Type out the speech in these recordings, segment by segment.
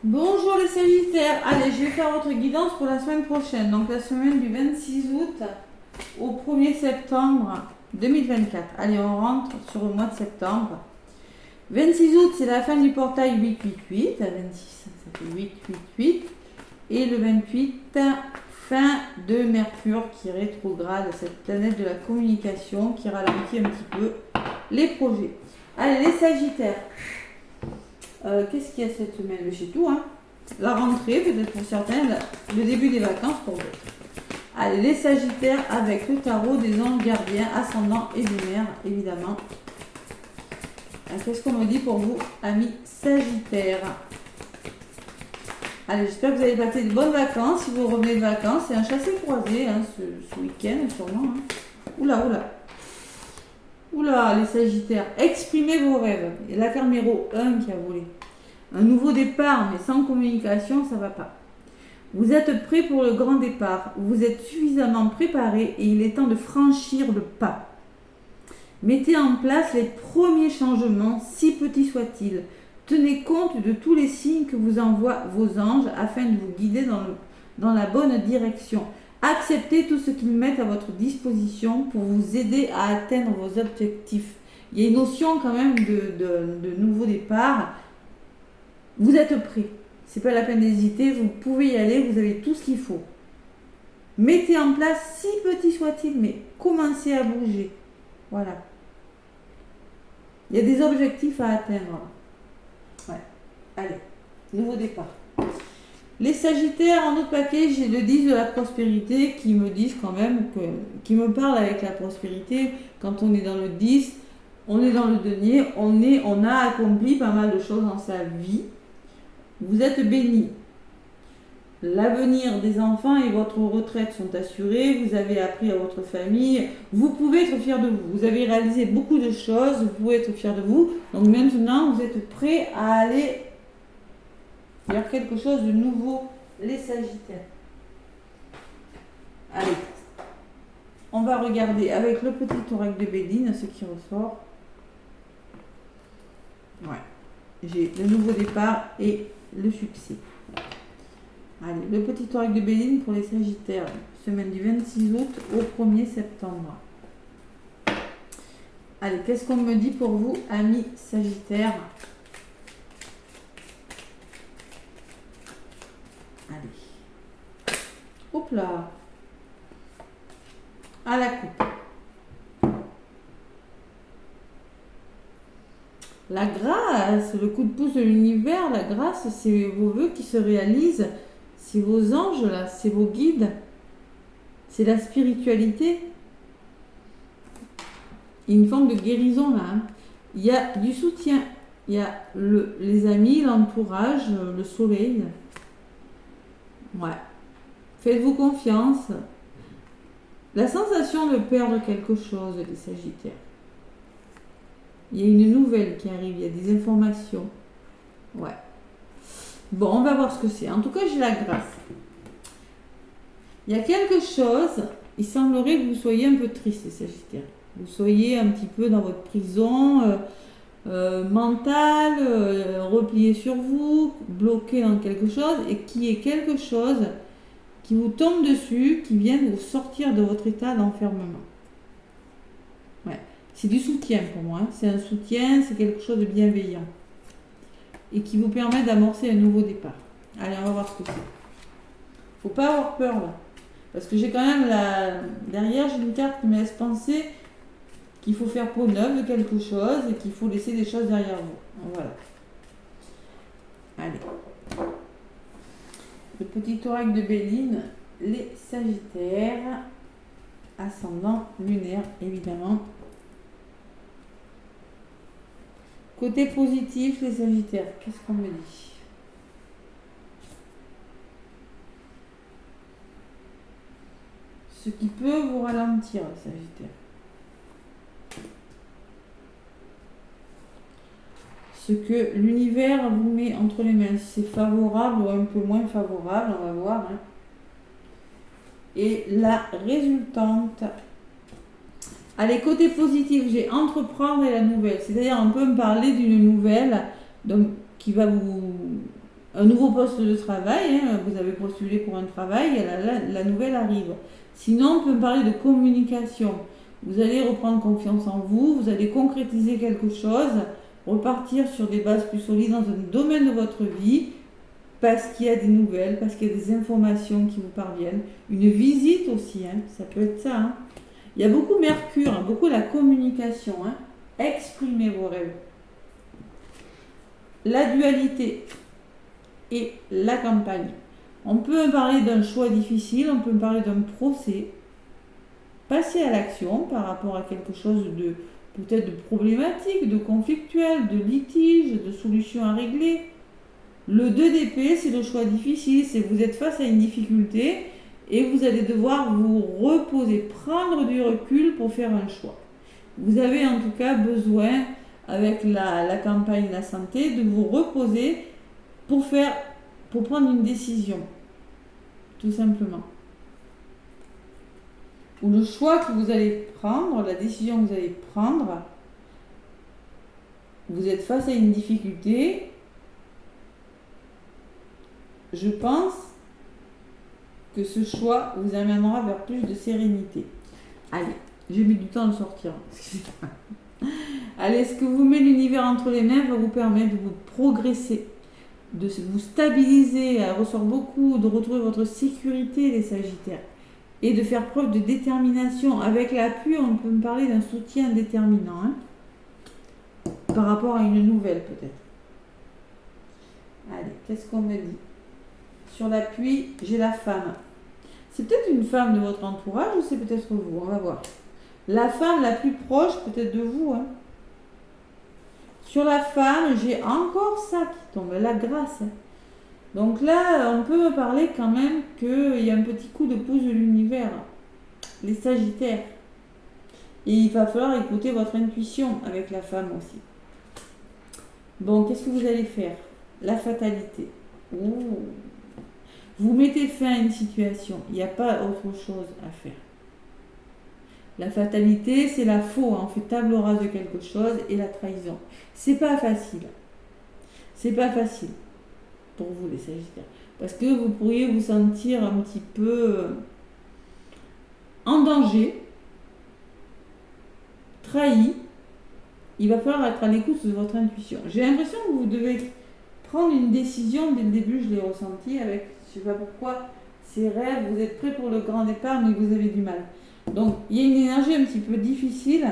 Bonjour les Sagittaires, allez je vais faire votre guidance pour la semaine prochaine, donc la semaine du 26 août au 1er septembre 2024. Allez on rentre sur le mois de septembre. 26 août c'est la fin du portail 888, à 26 ça fait 888 et le 28 fin de Mercure qui rétrograde, cette planète de la communication qui ralentit un petit peu les projets. Allez les Sagittaires. Qu'est-ce qu'il y a cette semaine? C'est tout, hein. La rentrée, peut-être pour certains, le début des vacances pour d'autres. Allez, les Sagittaires avec le tarot des anges gardiens, ascendant et lunaire, évidemment. Qu'est-ce qu'on me dit pour vous, amis Sagittaires? Allez, j'espère que vous avez passé de bonnes vacances. Si vous revenez de vacances, c'est un chassé-croisé hein, ce week-end, sûrement. Hein. Oula, oula. Oula, les Sagittaires, exprimez vos rêves. Et la carte numéro 1 qui a volé. Un nouveau départ, mais sans communication, ça va pas. Vous êtes prêts pour le grand départ. Vous êtes suffisamment préparés et il est temps de franchir le pas. Mettez en place les premiers changements, si petits soient-ils. Tenez compte de tous les signes que vous envoient vos anges afin de vous guider dans la bonne direction. Acceptez tout ce qu'ils mettent à votre disposition pour vous aider à atteindre vos objectifs. Il y a une notion quand même de nouveau départ. Vous êtes prêts. C'est pas la peine d'hésiter. Vous pouvez y aller. Vous avez tout ce qu'il faut. Mettez en place, si petit soit-il, mais commencez à bouger. Voilà. Il y a des objectifs à atteindre. Ouais. Allez. Nouveau départ. Les Sagittaires, en autre paquet, j'ai le 10 de la prospérité qui me disent quand même, qui me parle avec la prospérité. Quand on est dans le 10, on est dans le denier, on a accompli pas mal de choses dans sa vie. Vous êtes bénis. L'avenir des enfants et votre retraite sont assurés. Vous avez appris à votre famille. Vous pouvez être fiers de vous. Vous avez réalisé beaucoup de choses. Vous pouvez être fiers de vous. Donc maintenant, vous êtes prêts à aller vers quelque chose de nouveau, les Sagittaires. Allez, on va regarder avec le petit oracle de Béline ce qui ressort. Ouais, j'ai le nouveau départ et le succès. Allez, le petit oracle de Béline pour les Sagittaires, semaine du 26 août au 1er septembre. Allez, qu'est-ce qu'on me dit pour vous, amis Sagittaires? Allez. Hop là. À la coupe. La grâce, le coup de pouce de l'univers, la grâce, c'est vos vœux qui se réalisent. C'est vos anges là, c'est vos guides. C'est la spiritualité. Il y a une forme de guérison là. Hein. Il y a du soutien. Il y a les amis, l'entourage, le soleil. Ouais. Faites-vous confiance. La sensation de perdre quelque chose, les Sagittaires. Il y a une nouvelle qui arrive, il y a des informations. Ouais. Bon, on va voir ce que c'est. En tout cas, j'ai la grâce. Il y a quelque chose, il semblerait que vous soyez un peu triste, les Sagittaires. Vous soyez un petit peu dans votre prison mentale, replié sur vous, bloqué dans quelque chose, et qui est quelque chose qui vous tombe dessus, qui vient vous sortir de votre état d'enfermement. Ouais. C'est du soutien pour moi. Hein. C'est un soutien, c'est quelque chose de bienveillant. Et qui vous permet d'amorcer un nouveau départ. Allez, on va voir ce que c'est. Faut pas avoir peur là. Parce que j'ai quand même derrière, j'ai une carte qui me laisse penser qu'il faut faire peau neuve de quelque chose et qu'il faut laisser des choses derrière vous. Voilà. Allez. Le petit oracle de Béline, les Sagittaires, ascendant lunaire évidemment. Côté positif, les Sagittaires, qu'est-ce qu'on me dit? Ce qui peut vous ralentir, les Sagittaires. Ce que l'univers vous met entre les mains, c'est favorable ou un peu moins favorable, on va voir. Hein. Et la résultante. Allez, côté positif, j'ai entreprendre et la nouvelle. C'est-à-dire, on peut me parler d'une nouvelle donc, qui va vous un nouveau poste de travail, hein, vous avez postulé pour un travail, et la nouvelle arrive. Sinon, on peut parler de communication. Vous allez reprendre confiance en vous, vous allez concrétiser quelque chose, repartir sur des bases plus solides dans un domaine de votre vie, parce qu'il y a des nouvelles, parce qu'il y a des informations qui vous parviennent. Une visite aussi, hein, ça peut être ça. Hein. Il y a beaucoup Mercure, hein, beaucoup la communication. Hein. Exprimez vos rêves. La dualité et la campagne. On peut parler d'un choix difficile, on peut parler d'un procès. Passer à l'action par rapport à quelque chose de peut-être de problématique, de conflictuel, de litige, de solution à régler. Le 2 d'épée, c'est le choix difficile, c'est vous êtes face à une difficulté et vous allez devoir vous reposer, prendre du recul pour faire un choix. Vous avez en tout cas besoin, avec la campagne de la santé, de vous reposer pour prendre une décision, tout simplement. Ou le choix que vous allez prendre, la décision que vous allez prendre, vous êtes face à une difficulté, je pense que ce choix vous amènera vers plus de sérénité. Allez, j'ai mis du temps à le sortir. Allez, ce que vous met l'univers entre les mains va vous permettre de vous progresser, de vous stabiliser, elle ressort beaucoup, de retrouver votre sécurité, les Sagittaires, et de faire preuve de détermination. Avec l'appui, on peut me parler d'un soutien déterminant, hein, par rapport à une nouvelle peut-être. Allez, qu'est-ce qu'on me dit? Sur l'appui, j'ai la femme. C'est peut-être une femme de votre entourage ou c'est peut-être vous, on va voir. La femme la plus proche peut-être de vous. Hein. Sur la femme, j'ai encore ça qui tombe, la grâce. Hein. Donc là, on peut me parler quand même qu'il y a un petit coup de pouce de l'univers. Les Sagittaires. Et il va falloir écouter votre intuition avec la femme aussi. Bon, qu'est-ce que vous allez faire? La fatalité. Ouh. Vous mettez fin à une situation. Il n'y a pas autre chose à faire. La fatalité, c'est la faux. On fait table rase de quelque chose et la trahison. C'est pas facile. C'est pas facile pour vous, les Sagittaires. Parce que vous pourriez vous sentir un petit peu en danger, trahi. Il va falloir être à l'écoute de votre intuition. J'ai l'impression que vous devez prendre une décision. Dès le début, je l'ai ressenti avec, je ne sais pas pourquoi, ces rêves. Vous êtes prêts pour le grand départ, mais vous avez du mal. Donc, il y a une énergie un petit peu difficile.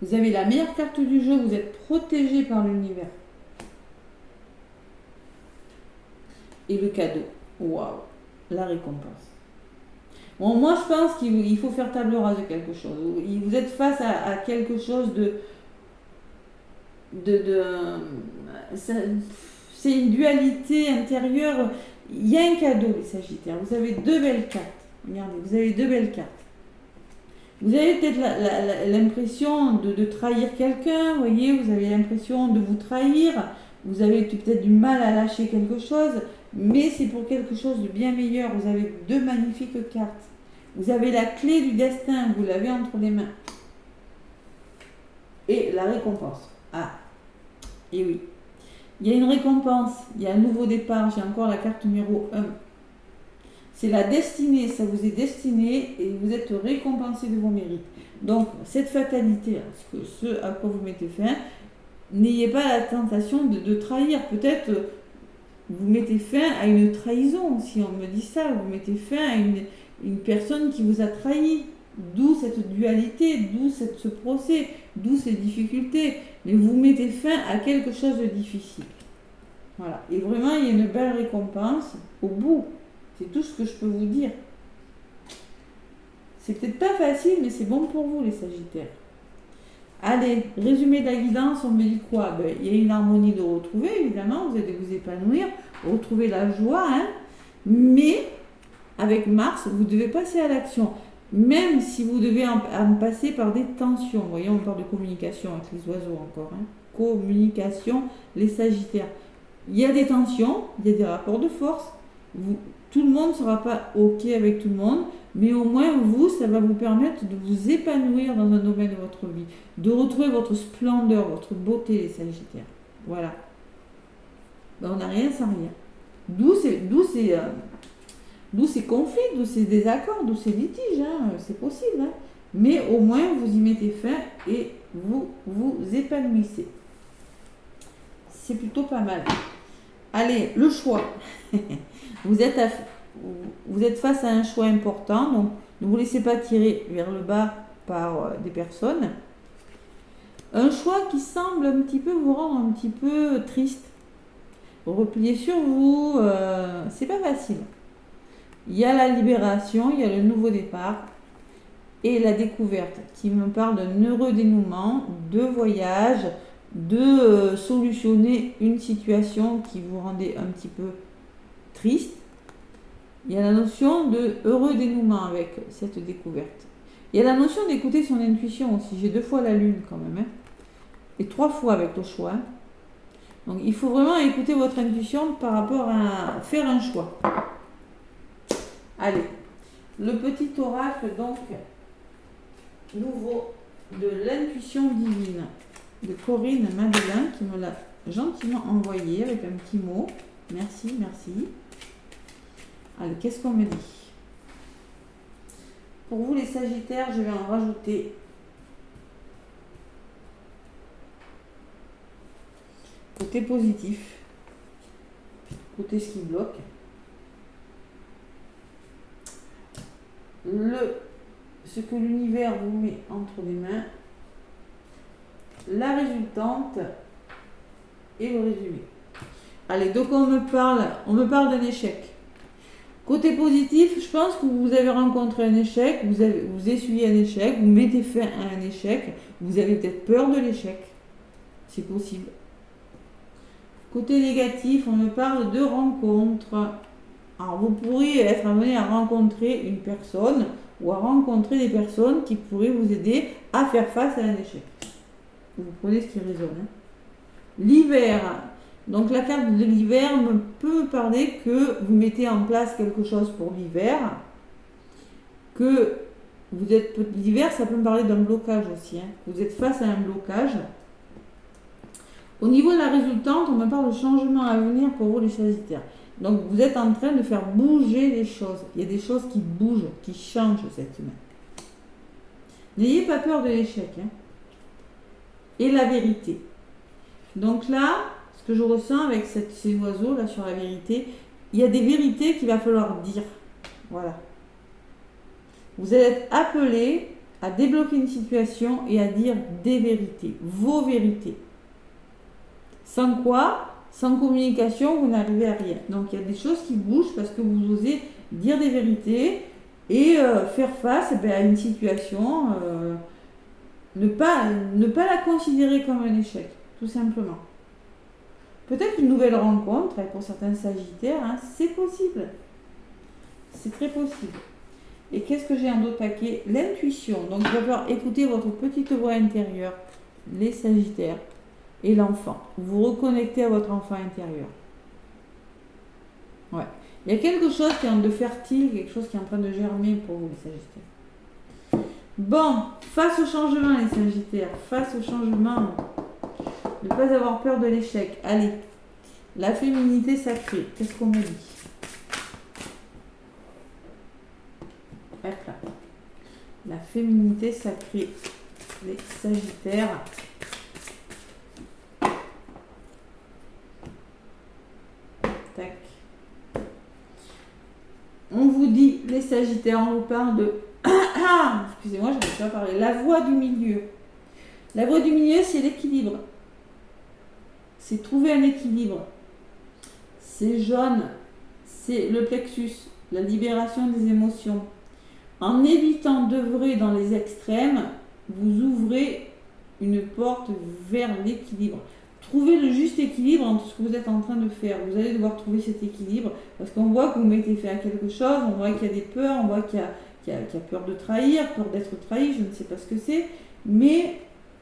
Vous avez la meilleure carte du jeu. Vous êtes protégé par l'univers. Et le cadeau. Waouh, la récompense. Bon, moi, je pense qu'il faut faire table rase de quelque chose. Vous êtes face à quelque chose c'est une dualité intérieure. Il y a un cadeau, les Sagittaires. Vous avez deux belles cartes. Regardez, vous avez deux belles cartes. Vous avez peut-être l'impression de trahir quelqu'un, vous voyez, vous avez l'impression de vous trahir, vous avez peut-être du mal à lâcher quelque chose, mais c'est pour quelque chose de bien meilleur. Vous avez deux magnifiques cartes. Vous avez la clé du destin, vous l'avez entre les mains. Et la récompense. Ah, et oui. Il y a une récompense, il y a un nouveau départ. J'ai encore la carte numéro 1. C'est la destinée, ça vous est destiné et vous êtes récompensé de vos mérites. Donc, cette fatalité, ce à quoi vous mettez fin, n'ayez pas la tentation de trahir. Peut-être vous mettez fin à une trahison, si on me dit ça, vous mettez fin à une personne qui vous a trahi. D'où cette dualité, d'où ce procès, d'où ces difficultés. Mais vous mettez fin à quelque chose de difficile. Voilà. Et vraiment, il y a une belle récompense au bout. C'est tout ce que je peux vous dire. C'est peut-être pas facile, mais c'est bon pour vous, les Sagittaires. Allez, résumé de la guidance, on me dit quoi? Il y a une harmonie de retrouver, évidemment, vous allez vous épanouir, retrouver la joie, hein, mais avec Mars, vous devez passer à l'action. Même si vous devez en passer par des tensions. Vous voyez, on parle de communication avec les oiseaux encore. Hein. Communication, les Sagittaires. Il y a des tensions, il y a des rapports de force. Tout le monde ne sera pas OK avec tout le monde, mais au moins vous, ça va vous permettre de vous épanouir dans un domaine de votre vie, de retrouver votre splendeur, votre beauté, les Sagittaires. Voilà. ben, on n'a rien sans rien. D'où ces conflits, d'où ces désaccords, d'où ces litiges, hein, c'est possible. Hein. Mais au moins, vous y mettez fin et vous vous épanouissez. C'est plutôt pas mal. Allez, le choix. Vous êtes face à un choix important, donc ne vous laissez pas tirer vers le bas par des personnes. Un choix qui semble un petit peu vous rendre un petit peu triste. Replier sur vous, c'est pas facile. Il y a la libération, il y a le nouveau départ et la découverte qui me parle d'un heureux dénouement, de voyage, de solutionner une situation qui vous rendait un petit peu triste. Il y a la notion de heureux dénouement avec cette découverte. Il y a la notion d'écouter son intuition aussi. J'ai 2 fois la lune quand même. Hein. Et 3 fois avec le choix. Donc il faut vraiment écouter votre intuition par rapport à faire un choix. Allez, le petit oracle donc nouveau de l'intuition divine de Corinne Madeleine qui me l'a gentiment envoyé avec un petit mot. Merci, merci. Allez, qu'est-ce qu'on me dit? Pour vous les Sagittaires, je vais en rajouter. Côté positif, côté ce qui bloque. Ce que l'univers vous met entre les mains, la résultante et le résumé. Allez, donc on me parle d'un échec. Côté positif, je pense que vous avez rencontré un échec, vous essuyez un échec, vous mettez fin à un échec, vous avez peut-être peur de l'échec. C'est possible. Côté négatif, on me parle de rencontres. Alors vous pourriez être amené à rencontrer une personne ou à rencontrer des personnes qui pourraient vous aider à faire face à un échec. Vous prenez ce qui résonne. Hein. L'hiver. Donc la carte de l'hiver peut parler que vous mettez en place quelque chose pour l'hiver. Que vous êtes... L'hiver, ça peut me parler d'un blocage aussi. Hein. Vous êtes face à un blocage. Au niveau de la résultante, on me parle de changement à venir pour vous les Sagittaires. Donc vous êtes en train de faire bouger les choses. Il y a des choses qui bougent, qui changent cette semaine. N'ayez pas peur de l'échec. Hein. Et la vérité. Donc là, ce que je ressens avec ces oiseaux là sur la vérité, il y a des vérités qu'il va falloir dire. Voilà. Vous allez être appelé à débloquer une situation et à dire des vérités, vos vérités. Sans quoi, sans communication, vous n'arrivez à rien. Donc il y a des choses qui bougent parce que vous osez dire des vérités et faire face à une situation, ne pas la considérer comme un échec, tout simplement. Peut-être une nouvelle rencontre, pour certains Sagittaires, hein, c'est possible. C'est très possible. Et qu'est-ce que j'ai en d'autres paquets? L'intuition. Donc il va falloir écouter votre petite voix intérieure, les Sagittaires. Et l'enfant. Vous reconnectez à votre enfant intérieur. Ouais. Il y a quelque chose qui est en train de fertile, quelque chose qui est en train de germer pour vous, les Sagittaires. Bon, face au changement, les Sagittaires, face au changement, ne pas avoir peur de l'échec. Allez, la féminité sacrée, qu'est-ce qu'on me dit? Hop là. La féminité sacrée, les Sagittaires. Tac. On vous dit, les Sagittaires, on vous parle de... Excusez-moi, je ne vais pas parler. La voie du milieu. La voie du milieu, c'est l'équilibre. C'est trouver un équilibre. C'est jaune. C'est le plexus, la libération des émotions. En évitant d'œuvrer dans les extrêmes, vous ouvrez une porte vers l'équilibre. Trouvez le juste équilibre entre ce que vous êtes en train de faire. Vous allez devoir trouver cet équilibre parce qu'on voit que vous mettez fin à quelque chose, on voit qu'il y a des peurs, on voit qu'il y a peur de trahir, peur d'être trahi, je ne sais pas ce que c'est, mais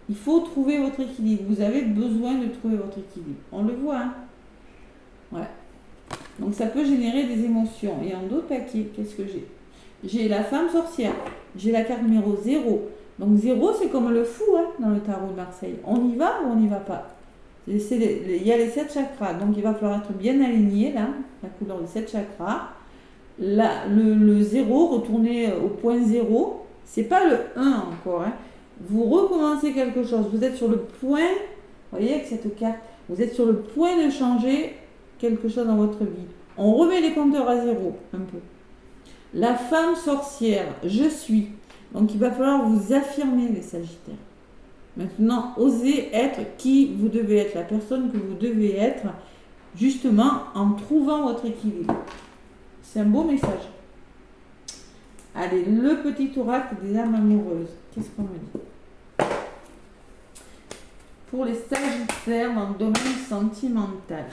il faut trouver votre équilibre. Vous avez besoin de trouver votre équilibre. On le voit, hein? Ouais. Donc ça peut générer des émotions. Et en d'autres paquets, qu'est-ce que j'ai? J'ai la femme sorcière. J'ai la carte numéro 0. Donc 0, c'est comme le fou, hein, dans le tarot de Marseille. On y va ou on n'y va pas? Il y a les 7 chakras, donc il va falloir être bien aligné là, la couleur des 7 chakras. Là, le 0, retourner au point 0, c'est pas le 1 encore. Hein. Vous recommencez quelque chose, vous êtes sur le point, vous voyez avec cette carte, vous êtes sur le point de changer quelque chose dans votre vie. On remet les compteurs à 0 un peu. La femme sorcière, je suis. Donc il va falloir vous affirmer les Sagittaires. Maintenant, osez être qui vous devez être, la personne que vous devez être, justement en trouvant votre équilibre. C'est un beau message. Allez, le petit oracle des âmes amoureuses. Qu'est-ce qu'on me dit? Pour les Sagittaires dans le domaine sentimental.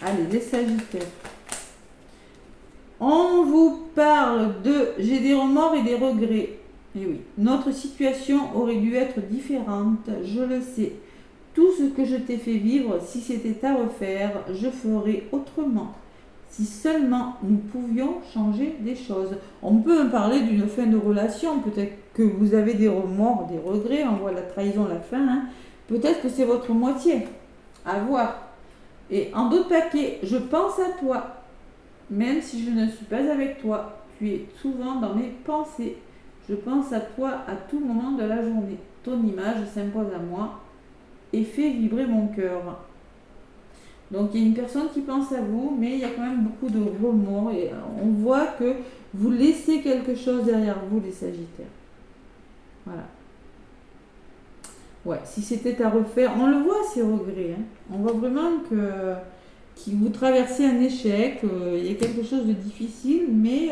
Allez, les Sagittaires. On vous parle de « j'ai des remords et des regrets ». Et oui, notre situation aurait dû être différente, je le sais. Tout ce que je t'ai fait vivre, si c'était à refaire, je ferais autrement. Si seulement nous pouvions changer des choses. On peut parler d'une fin de relation, peut-être que vous avez des remords, des regrets, on voit la trahison, la fin. Hein. Peut-être que c'est votre moitié, à voir. Et en d'autres paquets, je pense à toi. Même si je ne suis pas avec toi, tu es souvent dans mes pensées. Je pense à toi à tout moment de la journée. Ton image s'impose à moi et fait vibrer mon cœur. Donc il y a une personne qui pense à vous, mais il y a quand même beaucoup de remords. Et on voit que vous laissez quelque chose derrière vous, les Sagittaires. Voilà. Ouais, si c'était à refaire, on le voit ces regrets. Hein. On voit vraiment que vous traversez un échec, il y a quelque chose de difficile, mais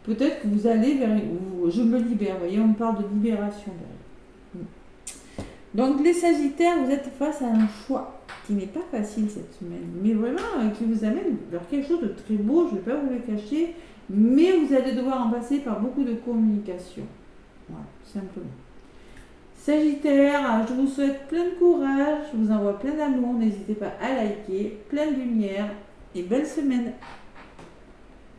peut-être que vous allez vers... Je me libère, vous voyez, on parle de libération. Donc les Sagittaires, vous êtes face à un choix qui n'est pas facile cette semaine, mais vraiment qui vous amène vers quelque chose de très beau, je ne vais pas vous le cacher, mais vous allez devoir en passer par beaucoup de communication. Voilà, tout simplement. Sagittaire, je vous souhaite plein de courage, je vous envoie plein d'amour, n'hésitez pas à liker, plein de lumière et belle semaine.